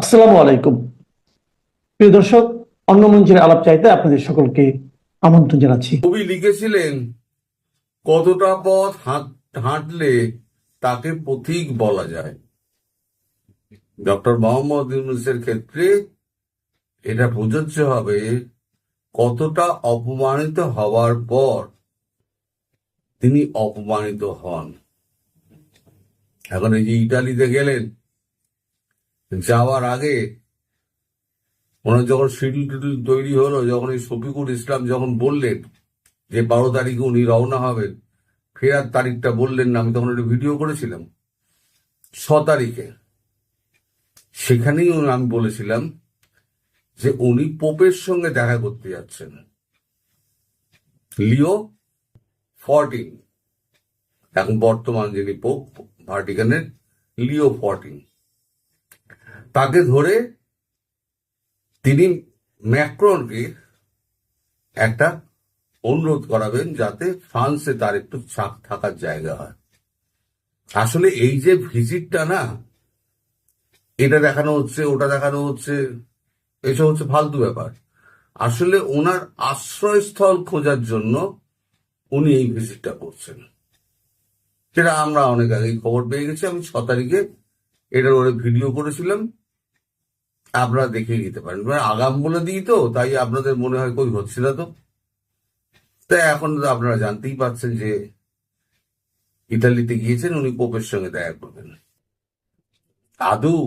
আসসালামু আলাইকুম। প্রিয় দর্শক, অন্য মঞ্চের আলাপ চাইতে আপনাদের সকলকে আমন্ত্রণ জানাচ্ছি। কবি লিখেছিলেন, কতটা পথ হাঁটলে তাকে পথিক বলা যায়। ডক্টর মোহাম্মদ ইউনূসের ক্ষেত্রে এটা প্রযোজ্য হবে কতটা অপমানিত হওয়ার পর তিনি অপমানিত হন। এখন এই যে ইটালিতে গেলেন, যাওয়ার আগে ওনার যখন শিডিউল টিডিউল তৈরি হলো, যখন এই শফিকুল ইসলাম যখন বললেন যে 12 তারিখে উনি রওনা হবেন, ফেরার তারিখটা বললেন না, আমি তখন একটা ভিডিও করেছিলাম 6 তারিখে। সেখানেই আমি বলেছিলাম যে উনি পোপের সঙ্গে দেখা করতে যাচ্ছেন, লিও 14, এখন বর্তমান যিনি পোপ ভাটিকানের, লিও 14, তাকে ধরে তিনি ম্যাক্রনকে একটা অনুরোধ করাবেন যাতে ফ্রান্সে তার একটু থাকার জায়গা হয়। আসলে এই যে ভিজিটটা না, এটা দেখানো হচ্ছে, ওটা দেখানো হচ্ছে, এসব হচ্ছে ফালতু ব্যাপার। আসলে ওনার আশ্রয়স্থল খোঁজার জন্য উনি এই ভিজিটটা করছেন, সেটা আমরা অনেক আগেই খবর পেয়ে গেছি। আমি 6 তারিখে এটার ওরে ভিডিও করেছিলাম, আপনারা দেখে নিতে পারেন। আগাম বলে দিই তো, তাই আপনাদের মনে হয় কই হচ্ছে না। তো তাই এখন তো আপনারা জানতেই পারছেন যে ইতালিতে গিয়েছেন উনি পোপের সঙ্গে দেখা করবেন। আদৌ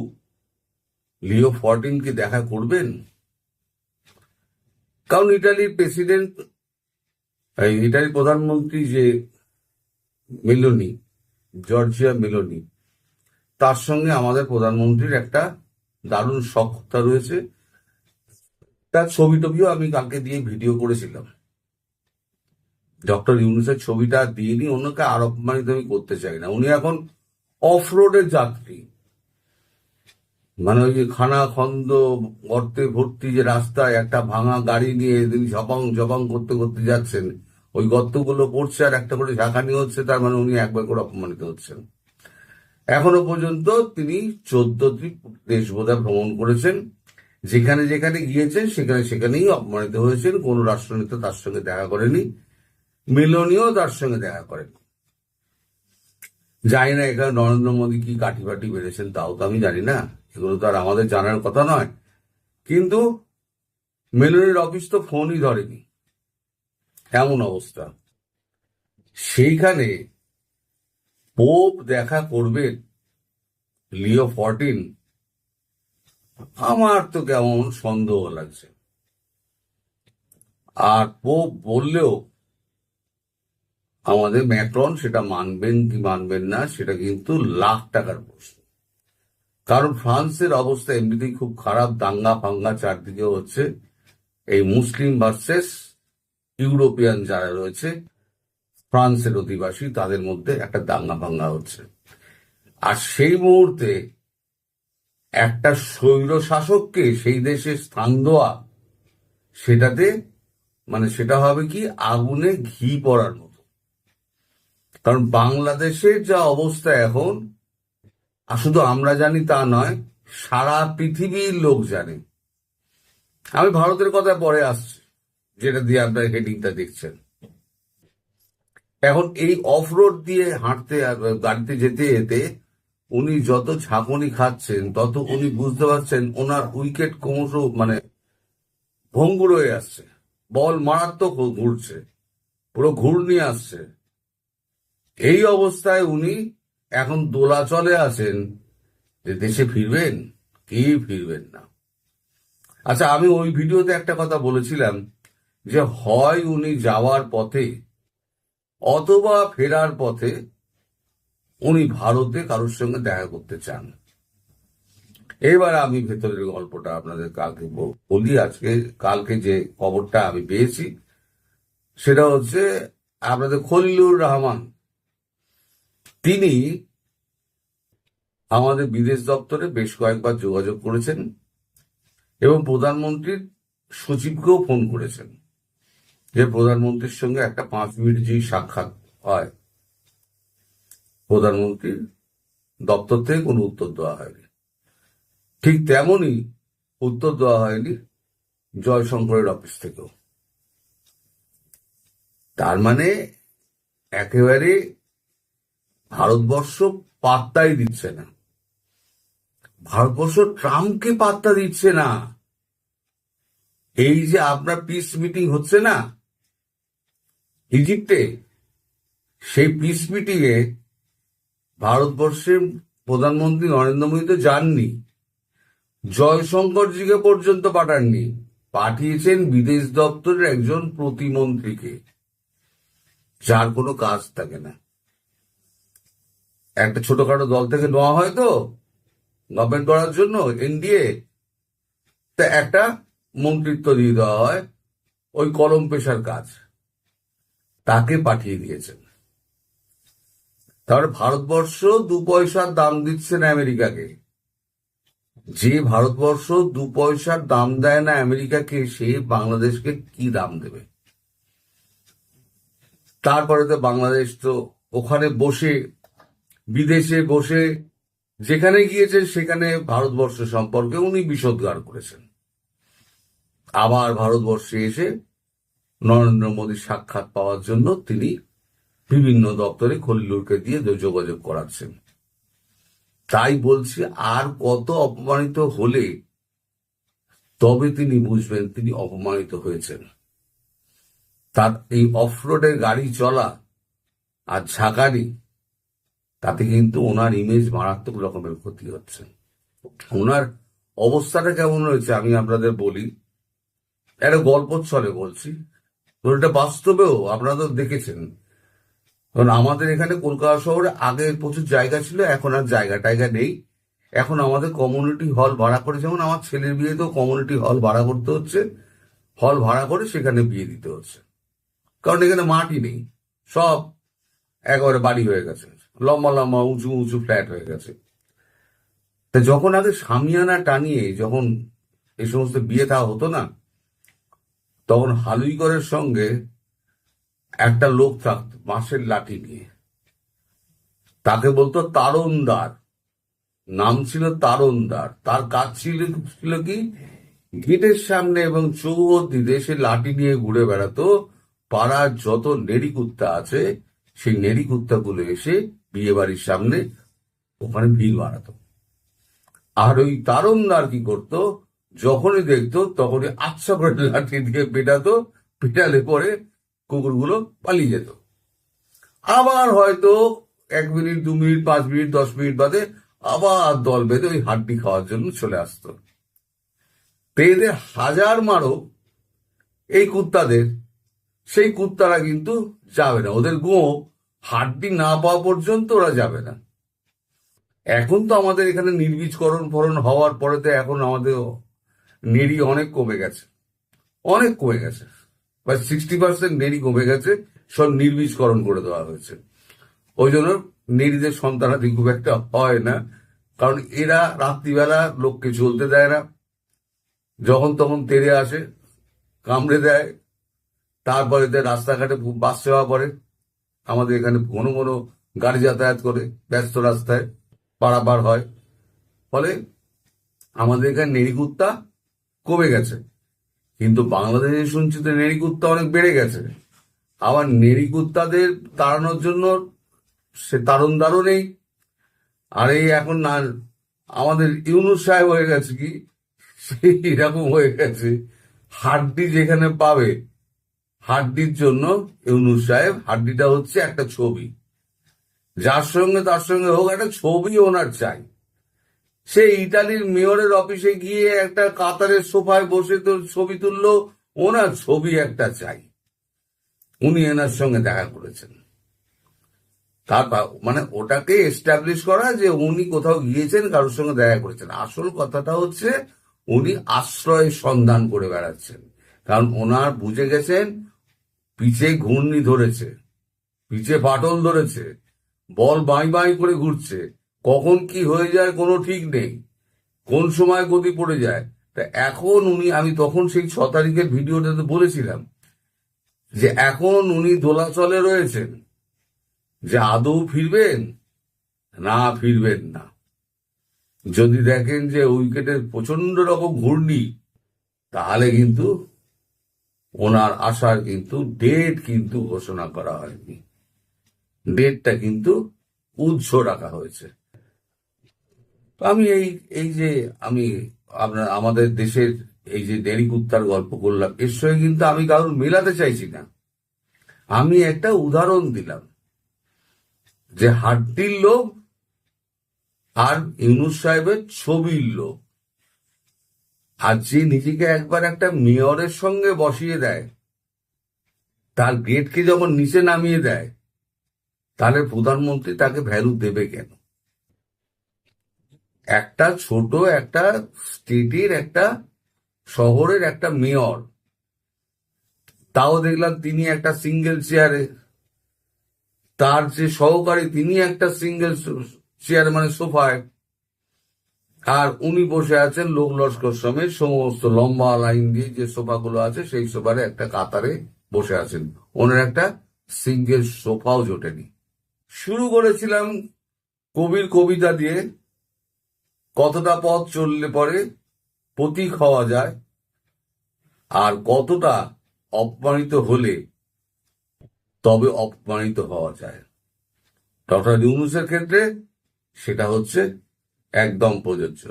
লিও 14 কি দেখা করবেন? কারণ ইটালির প্রেসিডেন্ট, ইটালির প্রধানমন্ত্রী যে মেলোনি, জর্জিয়া মেলোনি, তার সঙ্গে আমাদের প্রধানমন্ত্রীর একটা দারুণ সখ্যতা রয়েছে। তার ছবি টবিও আমি কালকে দিয়ে ভিডিও করেছিলাম। ডক্টর ইউনূসের ছবিটা দিয়ে নি, অন্যকে আর অপমানিত আমি করতে চাই না। উনি এখন অফ রোডের যাত্রী, মানে ওই যে খানা খন্দ গর্তে ভর্তি যে রাস্তায় একটা ভাঙা গাড়ি নিয়ে তিনি ঝপাং ঝপাং করতে করতে যাচ্ছেন, ওই গর্তগুলো পড়ছে আর একটা করে ঝাঁকানি হচ্ছে, তার মানে উনি একবার করে অপমানিত হচ্ছেন। এখনো পর্যন্ত তিনি 14টি দেশ বোধহয় ভ্রমণ করেছেন, যেখানে যেখানে গিয়েছেন সেখানে সেখানেই অপমানিত হয়েছেন। কোন রাষ্ট্রনেতা তার সঙ্গে দেখা করেনি, মেলোনিও তার সঙ্গে দেখা করেন। জানি না এখানে নরেন্দ্র মোদী কি কাঠি বাটি বেড়েছেন, তাও তো আমি জানি না, এগুলো তো আর আমাদের জানার কথা নয়। কিন্তু মেলোনির অফিস তো ফোনই ধরেনি, এমন অবস্থা। সেইখানে পোপ দেখা করবেন লিও 14, আমার তো কেমন সন্দেহ লাগছে। আর পোপ বললেও আমাদের ম্যাক্রন সেটা মানবেন কি মানবেন না সেটা কিন্তু লাখ টাকার প্রশ্ন। কারণ ফ্রান্সের অবস্থা এমনিতেই খুব খারাপ, দাঙ্গা ফাঙ্গা চারদিকে হচ্ছে। এই মুসলিম ভার্সেস ইউরোপিয়ান যারা রয়েছে, ফ্রান্সের অধিবাসী, তাদের মধ্যে একটা দাঙ্গা ফাঙ্গা হচ্ছে। আর সেই মুহূর্তে একটা স্বৈর শাসককে সেই দেশে স্থান দেওয়া, সেটাতে মানে সেটা হবে কি আগুনে ঘি পড়ার মতো। কারণ বাংলাদেশের যা অবস্থা এখন, আর শুধু আমরা জানি তা নয়, সারা পৃথিবীর লোক জানে। আমি ভারতের কথা পরে আসছি, যেটা দিয়ে আপনার হেডিংটা দেখছেন। এখন এই অফ রোড দিয়ে হাঁটতে গাড়িতে যেতে যেতে উনি যত ঝাঁকুনি খাচ্ছেন, তত উনি বুঝতে পারছেন ওনার উইকেট ক্রমশ মানে ভঙ্গুর হয়ে আসছে, বল মারাত্মক ঘুরছে, পুরো ঘূর্ণি আসছে। এই অবস্থায় উনি এখন দোলাচলে আছেন যে দেশে ফিরবেন কি ফিরবেন না। আচ্ছা, আমি ওই ভিডিওতে একটা কথা বলেছিলাম যে হয় উনি যাওয়ার পথে অথবা ফেরার পথে উনি ভারতে কারোর সঙ্গে দেখা করতে চান। এবার আমি ভেতরের গল্পটা আপনাদের কালকে বলি। কালকে যে খবরটা আমি পেয়েছি সেটা হচ্ছে, আপনাদের খলিলুর রহমান, তিনি আমাদের বিদেশ দপ্তরে বেশ কয়েকবার যোগাযোগ করেছেন এবং প্রধানমন্ত্রীর সচিবকেও ফোন করেছেন যে প্রধানমন্ত্রীর সঙ্গে একটা 5 মিনিট যে সাক্ষাৎ হয়, প্রধানমন্ত্রীর দপ্তর থেকে কোনো উত্তর দেওয়া হয়নি। ঠিক তেমনই উত্তর দেওয়া হয়নি জয়শঙ্করের অফিস থেকেও। তার মানে একেবারে ভারতবর্ষ পাত্তাই দিচ্ছে না, ভারতবর্ষ ট্রাম্পকে পাত্তা দিচ্ছে না। এই যে আপনার পিস মিটিং হচ্ছে না ইজিপ্টে, সেই পিস মিটিং এ ভারতবর্ষের প্রধানমন্ত্রী নরেন্দ্র মোদী তো যাননি, জয়শঙ্করজিকে পর্যন্ত পাঠাননি, পাঠিয়েছেন বিদেশ দপ্তরের একজন প্রতিমন্ত্রীকে, যার কোনো কাজ থাকে না। একটা ছোটখাটো দল থেকে নেওয়া হয় তো গভর্নমেন্ট করার জন্য, এনডিএ, তা একটা মন্ত্রিত্ব দিয়ে দেওয়া হয়, ওই কলম পেশার কাজ, তাকে পাঠিয়ে দিয়েছেন। তাহলে ভারতবর্ষ 2 পয়সার দাম দিচ্ছে না আমেরিকাকে। যে ভারতবর্ষ 2 পয়সার দাম দেয় না আমেরিকাকে, সে বাংলাদেশকে কি দাম দেবে? তারপরে তো বাংলাদেশ তো ওখানে বসে, বিদেশে বসে যেখানে গিয়েছেন সেখানে ভারতবর্ষ সম্পর্কে উনি বিষোদ্গার করেছেন। আবার ভারতবর্ষে এসে নরেন্দ্র মোদীর সাক্ষাৎ পাওয়ার জন্য তিনি বিভিন্ন দপ্তরে খলিলুরকে দিয়ে যোগাযোগ করাচ্ছেন। তাই বলছি, আর কত অপমানিত হলে তবে তিনি বুঝবেন তিনি অপমানিত হয়েছেন। তার এই অফরোডের গাড়ি চলা আর ঝাঁকানি, তাতে কিন্তু ওনার ইমেজ মারাত্মক রকমের ক্ষতি হচ্ছে। ওনার অবস্থাটা কেমন হয়েছে আমি আপনাদের বলি, একটা গল্প ছলে বলছি, তো এটা বাস্তবেও আপনারা তো দেখেছেন। কারণ আমাদের এখানে কলকাতা শহরে আগে প্রচুর জায়গা ছিল, এখন আর জায়গা টায়গা নেই। এখন আমাদের কমিউনিটি হল ভাড়া করে, যেমন আমার ছেলের বিয়েতেও কমিউনিটি হল ভাড়া করতে হচ্ছে, হল ভাড়া করে সেখানে বিয়ে দিতে হচ্ছে। কারণ এখানে মাটি নেই, সব একেবারে বাড়ি হয়ে গেছে, লম্বা লম্বা উঁচু উঁচু ফ্ল্যাট হয়ে গেছে। তা যখন আগে সামিয়ানা টানিয়ে যখন এই সমস্ত বিয়ে থা হতো না, তখন হালুইকরের সঙ্গে একটা লোক থাকতো বাঁশের লাঠি নিয়ে, তাকে বলতো তারণদার, নাম ছিল তারণদার। তার কাজ ছিল কি, গেটের সামনে এবং চৌহদ্দিতে সে লাঠি নিয়ে ঘুরে বেড়াতো, পাড়ার যত নেড়ি কুত্তা আছে সেই নেড়ি কুত্তাগুলো এসে বিয়ে বাড়ির সামনে ওখানে ভিড় বাড়াতো। আর ওই তারণদার কি করতো, যখনই দেখতো তখনই আচ্ছা করে লাঠি দিয়ে পেটাতো, পেটালে পরে কুকুরগুলো পালিয়ে যেত। আবার হয়তো 1 মিনিট 2 মিনিট 5 মিনিট 10 মিনিট বাদে আবার দল বেঁধে ওই হাড্ডি খাওয়ার জন্য চলে আসতো। তো এদের হাজার মারো এই কুত্তাদের, সেই কুত্তারা কিন্তু যাবে না, ওদের গো হাড্ডি না পাওয়া পর্যন্ত ওরা যাবে না। এখন তো আমাদের এখানে নির্বীজকরণ ফরণ হওয়ার পরে তো এখন আমাদের নেড়ি অনেক কমে গেছে, অনেক কমে গেছে, প্রায় 60% নেড়ি কমে গেছে, সব নির্বীজকরণ করে দেওয়া হয়েছে। ওই জন্য নেড়িদের সন্তানাদি খুব একটা হয় না, কারণ এরা রাত্রিবেলা লোককে চলতে দেয় না, যখন তখন তেড়ে আসে, কামড়ে দেয়, তারপরে রাস্তাঘাটে বাস সেবা করে। আমাদের এখানে ঘন ঘন গাড়ি যাতায়াত করে, ব্যস্ত রাস্তায় পারাপার হয়, ফলে আমাদের এখানে নেড়ি কুত্তা কমে গেছে। কিন্তু বাংলাদেশে শুনছি তো নেড়ি কুত্তা অনেক বেড়ে গেছে। আবার নেড়ি কুত্তাদের তাড়ানোর জন্য সে তারণদারও নেই। আর এই এখন না আমাদের ইউনুস সাহেব হয়ে গেছে কি, সেই এরকম হয়ে গেছে, হাড্ডি যেখানে পাবে, হাড্ডির জন্য ইউনুস সাহেব, হাড্ডিটা হচ্ছে একটা ছবি, যার সঙ্গে তার সঙ্গে হোক একটা ছবি ওনার চাই। সে ইটালির মেয়রের অফিসে গিয়ে একটা কাতারের সোফায় বসে তো ছবি তুললো, ওনার ছবি একটা চাই। উনি এনার সঙ্গে দেখা করেছেন, তারপর মানে ওটাকে এস্টাবলিশ করা যে উনি কোথাও গিয়েছেন, কারোর সঙ্গে দেখা করেছেন। আসল কথাটা হচ্ছে উনি আশ্রয় সন্ধান করে বেড়াচ্ছেন, কারণ ওনার বুঝে গেছেন পিছে ঘূর্ণি ধরেছে, পিছে ফাটল ধরেছে, বল বাই বাই করে ঘুরছে, কখন কি হয়ে যায় কোনো ঠিক নেই, কোন সময় গতি পড়ে যায়। তা এখন উনি, আমি তখন সেই 6 তারিখের ভিডিওটাতে বলেছিলাম যে এখন উনি দোলাচলে রয়েছেন, যে আদৌ ফিরবেন না ফিরবেন না। যদি দেখেন যে উইকেটের প্রচন্ড রকম ঘূর্ণি, তাহলে কিন্তু ওনার আসার কিন্তু ডেট কিন্তু ঘোষণা করা হয়নি, ডেটটা কিন্তু উৎস রাখা হয়েছে। আমি এই এই যে আমি আমাদের দেশের এই যে দেরি কুত্তার গল্প করলাম, এর সঙ্গে কিন্তু আমি কারোর মেলাতে চাইছি না। আমি একটা উদাহরণ দিলাম যে হাড্ডির লোভ আর ইউনুস সাহেবের ছবির লোভ। আর যে নিজেকে একবার একটা মেয়রের সঙ্গে বসিয়ে দেয়, তার গেটকে যখন নিচে নামিয়ে দেয়, তাহলে প্রধানমন্ত্রী তাকে ভ্যালু দেবে কেন? একটা ছোট একটা স্টেটের একটা শহরের একটা মেয়র, তাও দেখলাম তিনি একটা সিঙ্গেল চেয়ারে, তার যে সহকারী তিনি একটা সিঙ্গেল চেয়ারে মানে সোফায়, আর উনি বসে আছেন লোক লস্কর সমেত সমস্ত লম্বা লাইন দিয়ে যে সোফাগুলো আছে সেই সোফারে একটা কাতারে বসে আছেন। ওনার একটা সিঙ্গেল সোফাও জোটেনি। শুরু করেছিলাম কবির কবিতা দিয়ে, কতটা পথ চললে পরে প্রতীক হওয়া যায়, আর কতটা অপমানিত হলে তবে অপমানিত হওয়া যায়। ডক্টর ইউনূসের ক্ষেত্রে সেটা হচ্ছে একদম প্রযোজ্য।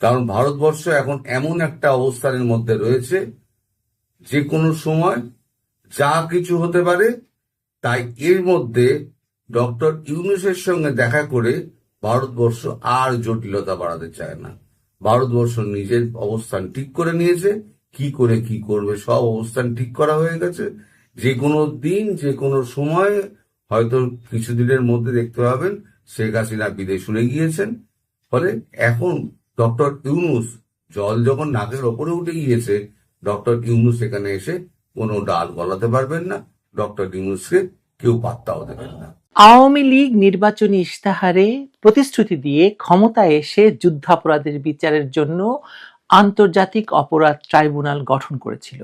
কারণ ভারতবর্ষ এখন এমন একটা অবস্থানের মধ্যে রয়েছে, যে কোনো সময় যা কিছু হতে পারে। তাই এর মধ্যে ডক্টর ইউনূসের সঙ্গে দেখা করে ভারতবর্ষ আর জটিলতা বাড়াতে চায় না। ভারতবর্ষ নিজের অবস্থান ঠিক করে নিয়েছে, কি করে কি করবে সব অবস্থান ঠিক করা হয়ে গেছে। যে কোনো দিন যে কোনো সময় হয়তো কিছুদিনের মধ্যে দেখতে পাবেন শেখ হাসিনা বিদেশ উড়ে গিয়েছেন। ফলে এখন ডক্টর ইউনূস, জল যখন নাকের ওপরে উঠে গিয়েছে, ডক্টর ইউনূস এখানে এসে কোনো ডাল গলাতে পারবেন না, ডক্টর ইউনূসকে কেউ পাত্তাও দেবেন না। আওয়ামী লীগ নির্বাচনী ইশতেহারে প্রতিশ্রুতি দিয়ে ক্ষমতায় এসে যুদ্ধাপরাধের বিচারের জন্য আন্তর্জাতিক অপরাধ ট্রাইব্যুনাল গঠন করেছিল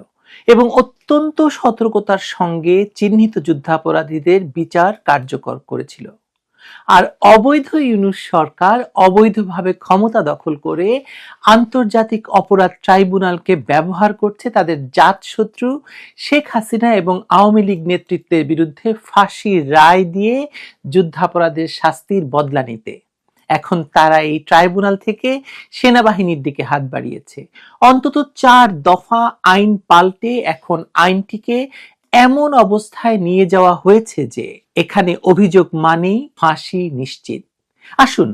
এবং অত্যন্ত সতর্কতার সঙ্গে চিহ্নিত যুদ্ধাপরাধীদের বিচার কার্যকর করেছিল। আর অবৈধ ইউনূস সরকার অবৈধভাবে ক্ষমতা দখল করে আন্তর্জাতিক অপরাধ ট্রাইব্যুনালকে ব্যবহার করছে তাদের জাতশত্রু শেখ হাসিনা এবং আওয়ামী লীগ নেতৃত্বের বিরুদ্ধে ফাঁসির রায় দিয়ে যুদ্ধাপরাধের শাস্তির বদলা নিতে। এখন তারা এই ট্রাইব্যুনাল থেকে সেনাবাহিনীর দিকে হাত বাড়িয়েছে। অন্তত 4 দফা আইন পাল্টে এখন আইনটিকে এমন অবস্থায় নিয়ে যাওয়া হয়েছে যে এখানে অভিযোগ মানেই ফাঁসি নিশ্চিত। আসুন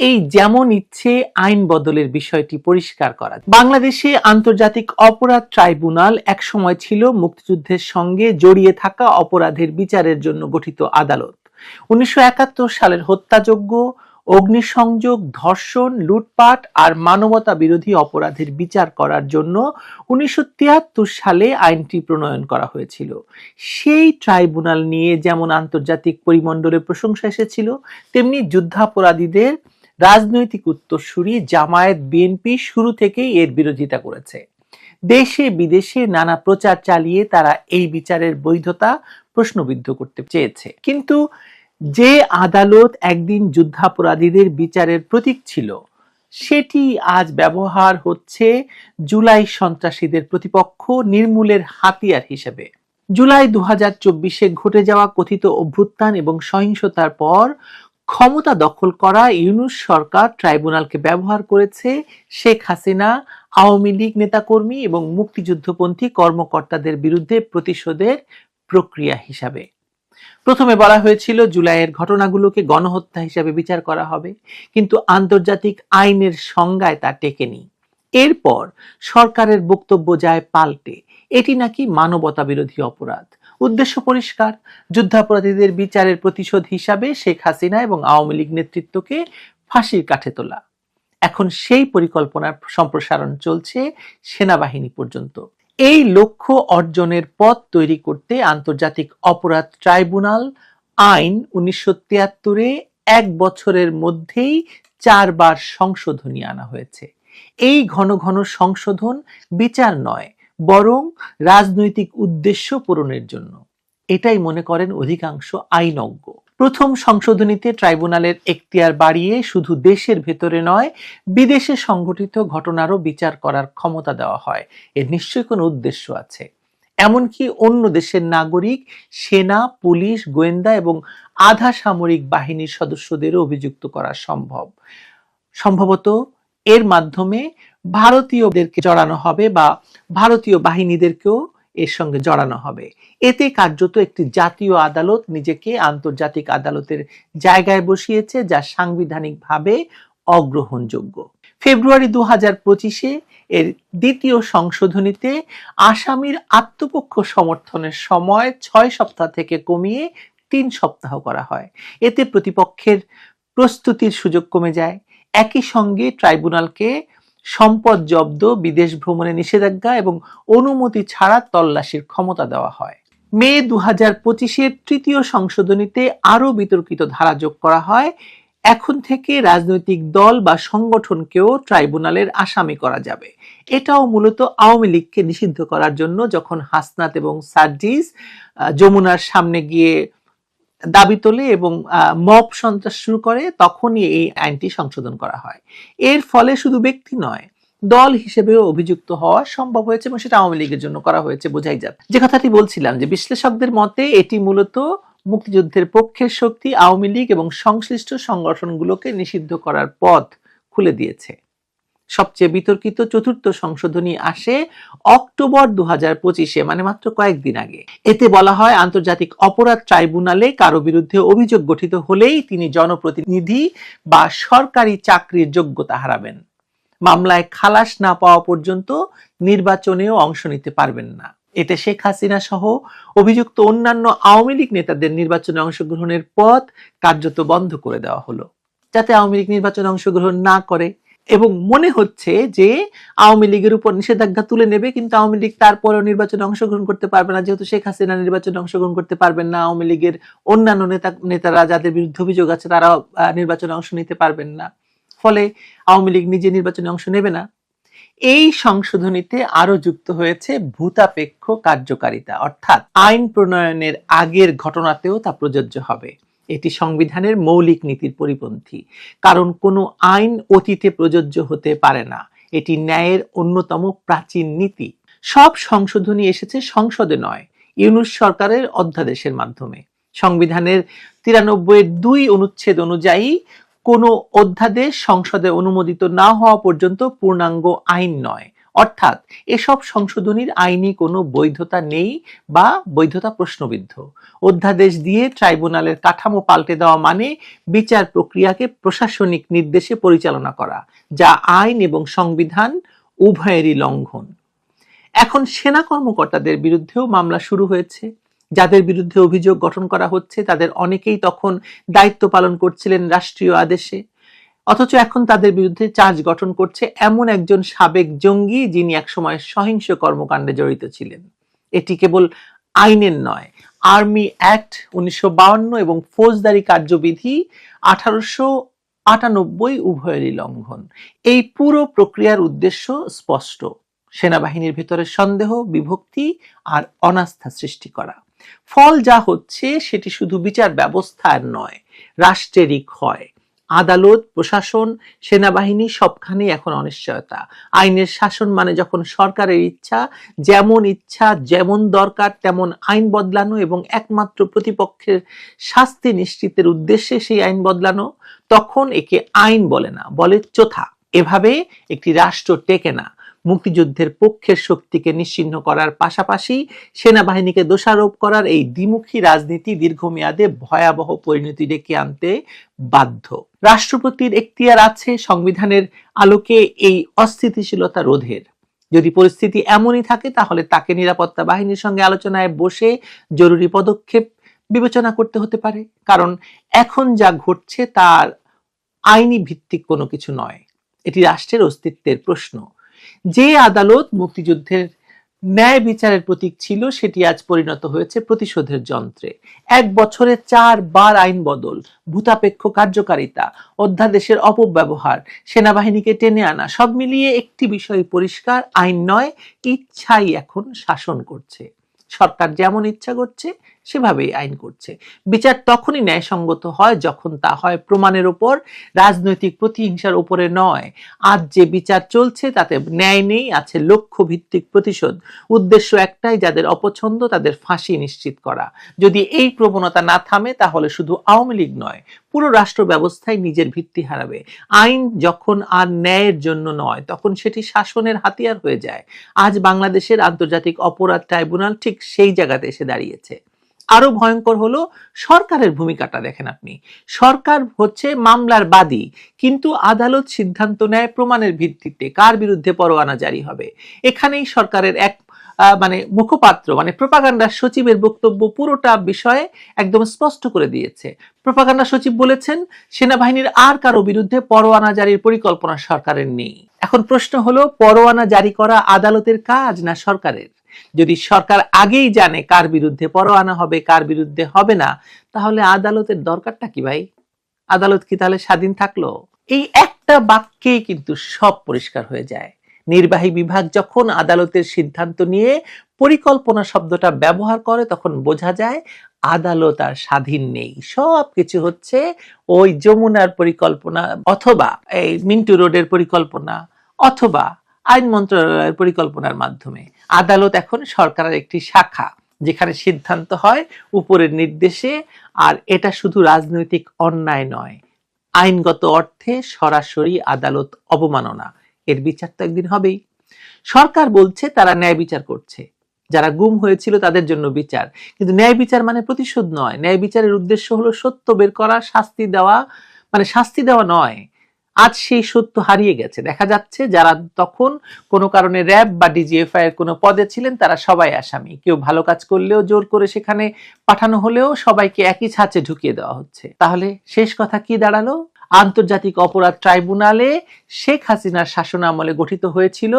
এই যেমন ইচ্ছে আইন বদলের বিষয়টি পরিষ্কার করা। বাংলাদেশে আন্তর্জাতিক অপরাধ ট্রাইব্যুনাল একসময় ছিল মুক্তিযুদ্ধের সঙ্গে জড়িয়ে থাকা অপরাধের বিচারের জন্য গঠিত আদালত। 1971 সালের হত্যাযজ্ঞ, অগ্নিসংযোগ, ধর্ষণ, লুটপাট আর মানবতা বিরোধী অপরাধের বিচার করার জন্য 1973 সালে আইনটি প্রণয়ন করা হয়েছিল। সেই ট্রাইব্যুনাল নিয়ে যেমন আন্তর্জাতিক পরিমণ্ডলে প্রশংসা এসেছিল, তেমনি যুদ্ধাপরাধীদের রাজনৈতিক উত্তরসূরি জামায়াত বিএনপি শুরু থেকেই এর বিরোধিতা করেছে। দেশে বিদেশে নানা প্রচার চালিয়ে তারা এই বিচারের বৈধতা প্রশ্নবিদ্ধ করতে চেয়েছে। কিন্তু যে আদালত একদিন যুদ্ধাপরাধীদের বিচারের প্রতীক ছিল, সেটি আজ ব্যবহার হচ্ছে জুলাই সন্ত্রাসীদের প্রতিপক্ষ নির্মূলের হাতিয়ার হিসেবে। জুলাই 2024-এ ঘটে যাওয়া কথিত অভ্যুত্থান এবং সহিংসতার পর ক্ষমতা দখল করা ইউনূস সরকার ট্রাইব্যুনালকে ব্যবহার করেছে শেখ হাসিনা, আওয়ামী লীগ নেতাকর্মী এবং মুক্তিযুদ্ধপন্থী কর্মকর্তাদের বিরুদ্ধে প্রতিশোধের প্রক্রিয়া হিসাবে। প্রথমে বলা হয়েছিল জুলাইয়ের ঘটনাগুলোকে গণহত্যা হিসেবে বিচার করা হবে, কিন্তু আন্তর্জাতিক আইনের সংজ্ঞায় তা টেকেনি। এরপর সরকারের বক্তব্য যায় পাল্টে, এটি নাকি মানবতা বিরোধী অপরাধ। উদ্দেশ্য পরিষ্কার, যুদ্ধাপরাধীদের বিচারের প্রতিশোধ হিসাবে শেখ হাসিনা এবং আওয়ামী লীগ নেতৃত্বকে ফাঁসির কাঠে তোলা। এখন সেই পরিকল্পনার সম্প্রসারণ চলছে সেনাবাহিনী পর্যন্ত। এই লক্ষ্য অর্জনের পথ তৈরি করতে আন্তর্জাতিক অপরাধ ট্রাইব্যুনাল আইন 1973-এ 1 বছরের মধ্যেই 4 বার সংশোধনী আনা হয়েছে। এই ঘন ঘন সংশোধন বিচার নয়, বরং রাজনৈতিক উদ্দেশ্য পূরণের জন্য। এটাই মনে করেন অধিকাংশ আইনজ্ঞ। প্রথম সংশোধনীতে ট্রাইব্যুনালের এখতিয়ার বাড়িয়ে শুধু দেশের ভেতরে নয়, বিদেশে সংঘটিত ঘটনারও বিচার করার ক্ষমতা দেওয়া হয়। এর নিশ্চয়ই কোনো উদ্দেশ্য আছে। এমনকি অন্য দেশের নাগরিক, সেনা, পুলিশ, গোয়েন্দা এবং আধা সামরিক বাহিনীর সদস্যদেরও অভিযুক্ত করা সম্ভবত এর মাধ্যমে ভারতীয়দেরকে জড়ানো হবে বা ভারতীয় বাহিনীদেরকেও এর সঙ্গে জড়ানো হবে। এতে কার্যত একটি জাতীয় আদালত নিজেকে আন্তর্জাতিক আদালতের জায়গায় বসিয়েছে, যা সাংবিধানিকভাবে অগ্রহণযোগ্য। ফেব্রুয়ারি 2025-এ এর দ্বিতীয় সংশোধনীতে আসামির আত্মপক্ষ সমর্থনের সময় 6 সপ্তাহ থেকে কমিয়ে 3 সপ্তাহ করা হয়। এতে প্রতিপক্ষের প্রস্তুতির সুযোগ কমে যায়। একই সঙ্গে ট্রাইব্যুনালকে সম্পদ জব্দ, বিদেশ ভ্রমণে নিষেধাজ্ঞা এবং অনুমতি ছাড়া তল্লাশির ক্ষমতা দেওয়া হয়। মে 2025-এর তৃতীয় সংশোধনীতে আরও বিতর্কিত ধারা যোগ করা হয়। এখন থেকে রাজনৈতিক দল বা সংগঠনকেও ট্রাইব্যুনালের আসামি করা যাবে। এটাও মূলত আওয়ামী লীগকে নিষিদ্ধ করার জন্য। যখন হাসনাত এবং সার্জিস যমুনার সামনে গিয়ে দাবি তোলে এবং মব সন্ত্রাস শুরু করে, তখনই এই আইনটি সংশোধন করা হয়। এর ফলে শুধু ব্যক্তি নয়, দল হিসেবেও অভিযুক্ত হওয়া সম্ভব হয়েছে এবং সেটা আওয়ামী লীগের জন্য করা হয়েছে, বোঝাই যায়। যে কথাটি বলছিলাম, যে বিশ্লেষকদের মতে এটি মূলত মুক্তিযুদ্ধের পক্ষের শক্তি আওয়ামী লীগ এবং সংশ্লিষ্ট সংগঠনগুলোকে নিষিদ্ধ করার পথ খুলে দিয়েছে। সবচেয়ে বিতর্কিত চতুর্থ সংশোধনী আসে অক্টোবর 2025-এ, মানে মাত্র কয়েকদিন আগে। এতে বলা হয়, আন্তর্জাতিক অপরাধ ট্রাইব্যুনালে কারো বিরুদ্ধে অভিযোগ গঠিত হলেই তিনি জনপ্রতিনিধি বা সরকারি চাকরির যোগ্যতা হারাবেন। মামলায় খালাস না পাওয়া পর্যন্ত নির্বাচনেও অংশ নিতে পারবেন না। এতে শেখ হাসিনা সহ অভিযুক্ত অন্যান্য আওয়ামী লীগ নেতাদের নির্বাচনে অংশগ্রহণের পথ কার্যত বন্ধ করে দেওয়া হলো, যাতে আওয়ামী লীগ নির্বাচনে অংশগ্রহণ না করে। এবং মনে হচ্ছে যে আওয়ামী লীগের উপর নিষেধাজ্ঞা তুলে নেবে, কিন্তু আওয়ামী লীগ তারপরেও নির্বাচনে অংশগ্রহণ করতে পারবে না, যেহেতু শেখ হাসিনা নির্বাচনে অংশগ্রহণ করতে পারবেন না। আওয়ামী লীগের অন্যান্য নেতারা যাদের বিরুদ্ধে অভিযোগ আছে তারা নির্বাচনে অংশ নিতে পারবেন না। ফলে আওয়ামী লীগ নিজে নির্বাচনে অংশ নেবে না। এই সংশোধনীতে আরো যুক্ত হয়েছে ভূতাপেক্ষ কার্যকারিতা, অর্থাৎ আইন প্রণয়নের আগের ঘটনাতেও তা প্রযোজ্য হবে। এটি সংবিধানের মৌলিক নীতির পরিপন্থী, কারণ কোনো আইন অতীতে প্রযোজ্য হতে পারে না। এটি ন্যায়ের অন্যতম প্রাচীন নীতি। সব সংশোধনী এসেছে সংসদে নয়, ইউনূস সরকারের অধ্যাদেশের মাধ্যমে। সংবিধানের 93(2) অনুচ্ছেদ অনুযায়ী কোনো অধ্যাদেশ সংসদে অনুমোদিত না হওয়া পর্যন্ত পূর্ণাঙ্গ আইন নয়, অর্থাৎ এসব সংশোধনীর আইনি কোনো বৈধতা নেই বা বৈধতা প্রশ্নবিদ্ধ। অধ্যাদেশ দিয়ে ট্রাইব্যুনালের কাঠামো পাল্টে দেওয়া মানে বিচার প্রক্রিয়াকে প্রশাসনিক নির্দেশে পরিচালনা করা, যা আইন এবং সংবিধান উভয়েরই লঙ্ঘন। এখন সেনা কর্মকর্তাদের বিরুদ্ধেও মামলা শুরু হয়েছে। যাদের বিরুদ্ধে অভিযোগ গঠন করা হচ্ছে তাদের অনেকেই তখন দায়িত্ব পালন করছিলেন রাষ্ট্রীয় আদেশে, অথচ এখন তাদের বিরুদ্ধে চার্জ গঠন করছে এমন একজন সাবেক জঙ্গি যিনি একসময় সহিংস কর্মকাণ্ডে জড়িত ছিলেন। এটি কেবল আইনের নয়, আর্মি অ্যাক্ট 1952 এবং ফৌজদারি কার্যবিধি 1898 উভয়েরই লঙ্ঘন। এই পুরো প্রক্রিয়ার উদ্দেশ্য স্পষ্ট: সেনাবাহিনীর ভিতরে সন্দেহ, বিভক্তি আর অনাস্থা সৃষ্টি করা। ফল যা হচ্ছে সেটি শুধু বিচার ব্যবস্থার নয়, রাষ্ট্রেরই ক্ষয়। আদালত, প্রশাসন, সেনাবাহিনী সবখানেই এখন অনিশ্চয়তা। আইনের শাসন মানে যখন সরকারের ইচ্ছা, যেমন দরকার তেমন আইন বদলানো এবং একমাত্র প্রতিপক্ষের শাস্তি নিশ্চিতের উদ্দেশ্যে সেই আইন বদলানো, তখন একে আইন বলে না, বলে চোথা। এভাবে একটি রাষ্ট্র টেকে না। মুক্তিযুদ্ধের পক্ষের শক্তিকে নিশ্চিহ্ন করার পাশাপাশি সেনাবাহিনীকে দোষারোপ করার এই দ্বিমুখী রাজনীতি দীর্ঘমেয়াদে ভয়াবহ পরিণতি ডেকে আনতে বাধ্য। রাষ্ট্রপতির এখতিয়ার আছে সংবিধানের আলোকে এই অস্থিতিশীলতা রোধের। যদি পরিস্থিতি এমনই থাকে তাহলে তাকে নিরাপত্তা বাহিনীর সঙ্গে আলোচনায় বসে জরুরি পদক্ষেপ বিবেচনা করতে হতে পারে, কারণ এখন যা ঘটছে তার আইনি ভিত্তিক কোনো কিছু নয়, এটি রাষ্ট্রের অস্তিত্বের প্রশ্ন। যে আদালত মুক্তিযুদ্ধের ন্যায় বিচারের প্রতীক ছিল সেটি আজ পরিণত হয়েছে প্রতিশোধের যন্ত্রে। 1 বছরে 4 বার আইন বদল, ভূতাপেক্ষ কার্যকারিতা, অধ্যাদেশের অপব্যবহার, সেনাবাহিনীকে টেনে আনা, সব মিলিয়ে একটি বিষয় পরিষ্কার: আইন নয়, ইচ্ছাই এখন শাসন করছে। সরকার যেমন ইচ্ছা করছে সেভাবেই আইন করছে। বিচার তখনই ন্যায়সঙ্গত হয় যখন তা হয় প্রমাণের উপর, রাজনৈতিক প্রতিহিংসার উপরে নয়। আজ যে বিচার চলছে তাতে ন্যায় নেই, আছে লক্ষ্য ভিত্তিক প্রতিশোধ। উদ্দেশ্য একটাই, যাদের অপছন্দ তাদের ফাঁসি নিশ্চিত করা। যদি এই প্রবণতা না থামে তাহলে শুধু আওয়ামী লীগ নয়, পুরো রাষ্ট্র ব্যবস্থায় নিজের ভিত্তি হারাবে। আইন যখন আর ন্যায়ের জন্য নয় তখন সেটি শাসনের হাতিয়ার হয়ে যায়। আজ বাংলাদেশের আন্তর্জাতিক অপরাধ ট্রাইব্যুনাল ঠিক সেই জায়গাতে এসে দাঁড়িয়েছে। আরো ভয়ঙ্কর হলো সরকারের ভূমিকাটা দেখেন আপনি। সরকার হচ্ছে মামলার বাদী, কিন্তু আদালত সিদ্ধান্ত নেয় প্রমাণের ভিত্তিতে কার বিরুদ্ধে পরোয়ানা জারি হবে। এখানেই সরকারের এক মুখপাত্র প্রোপাগান্ডা সচিবের বক্তব্য পুরোটা বিষয়ে একদম স্পষ্ট করে দিয়েছে। প্রোপাগান্ডা সচিব বলেছেন, সেনাবাহিনীর আর কারো বিরুদ্ধে পরোয়ানা জারির পরিকল্পনা সরকারের নেই। এখন প্রশ্ন হলো, পরোয়ানা জারি করা আদালতের কাজ না সরকারের? যদি সরকার আগেই জানে কার বিরুদ্ধে পরোয়ানা হবে, কার বিরুদ্ধে হবে না, তাহলে আদালতের দরকারটা কি ভাই? আদালত কি তাহলে স্বাধীন থাকলো? এই একটা বাক্যেই কিন্তু সব পরিষ্কার হয়ে যায়। নির্বাহী বিভাগ যখন আদালতের সিদ্ধান্ত নিয়ে পরিকল্পনা শব্দটা ব্যবহার করে তখন বোঝা যায় আদালত আর স্বাধীন নেই। সব কিছু হচ্ছে ওই যমুনার পরিকল্পনা, অথবা এই মিন্টু রোডের পরিকল্পনা, অথবা আইন মন্ত্রণালয়ের পরিকল্পনার মাধ্যমে। আদালত এখন সরকারের একটি শাখা, যেখানে সিদ্ধান্ত হয় উপরের নির্দেশে। আর এটা শুধু রাজনৈতিক অন্যায় নয়, আইনগত অর্থে সরাসরি আদালত অবমাননা। এর বিচার তো একদিন হবেই। সরকার বলছে তারা ন্যায় বিচার করছে, যারা গুম হয়েছিল তাদের জন্য বিচার, কিন্তু ন্যায় বিচার মানে প্রতিশোধ নয়। ন্যায় বিচারের উদ্দেশ্য হলো সত্য বের করা, শাস্তি দেওয়া, শাস্তি দেওয়া নয়। আজ সেই সত্য হারিয়ে গেছে। দেখা যাচ্ছে যারা তখন কোনো কারণে র্যাব বা ডিজিএফআই এর কোনো পদে ছিলেন তারা সবাই আসামি। কেউ ভালো কাজ করলেও জোর করে সেখানে পাঠানো হলেও সবাইকে একই ছাঁচে ঢুকিয়ে দেওয়া হচ্ছে। তাহলে শেষ কথা কি দাঁড়ালো? আন্তর্জাতিক অপরাধ ট্রাইব্যুনালে শেখ হাসিনার শাসন আমলে গঠিত হয়েছিল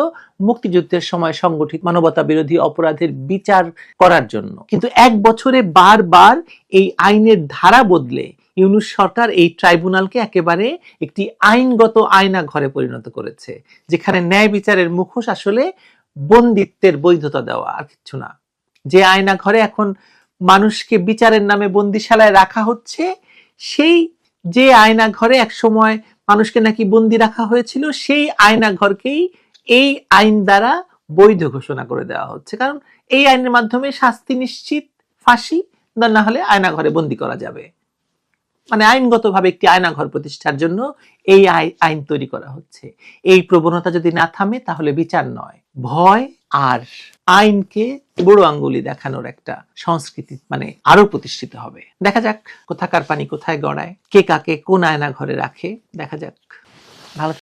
মুক্তিযুদ্ধের সময় সংগঠিত মানবতা বিরোধী অপরাধের বিচার করার জন্য, কিন্তু এক বছরে বারবার এই আইনের ধারা বদলে ইউনূস সরকার এই ট্রাইব্যুনালকে একেবারে একটি আইনগত আয়না ঘরে পরিণত করেছে, যেখানে ন্যায় বিচারের মুখোশ আসলে বন্দিত্বের বৈধতা দেওয়া, আর কিছু না। যে আয়না ঘরে এখন মানুষকে বিচারের নামে বন্দিশালায় রাখা হচ্ছে, সেই যে আয়না ঘরে এক সময় মানুষকে নাকি বন্দি রাখা হয়েছিল, সেই আয়না ঘরকেই এই আইন দ্বারা বৈধ ঘোষণা করে দেওয়া হচ্ছে। কারণ এই আইনের মাধ্যমে শাস্তি নিশ্চিত, ফাঁসি, না হলে আয়না ঘরে বন্দি করা যাবে। আইনগতভাবে একটি আয়নাঘর প্রতিষ্ঠার জন্য এই আইন তৈরি করা হচ্ছে। এই প্রবণতা যদি না থামে তাহলে বিচার নয়, ভয় আর আইনকে বুড়ো আঙ্গুলি দেখানোর একটা সংস্কৃতি আরো প্রতিষ্ঠিত হবে। দেখা যাক কোথাকার পানি কোথায় গড়ায়, কে কাকে কোন আয়না ঘরে রাখে, দেখা যাক। ভালো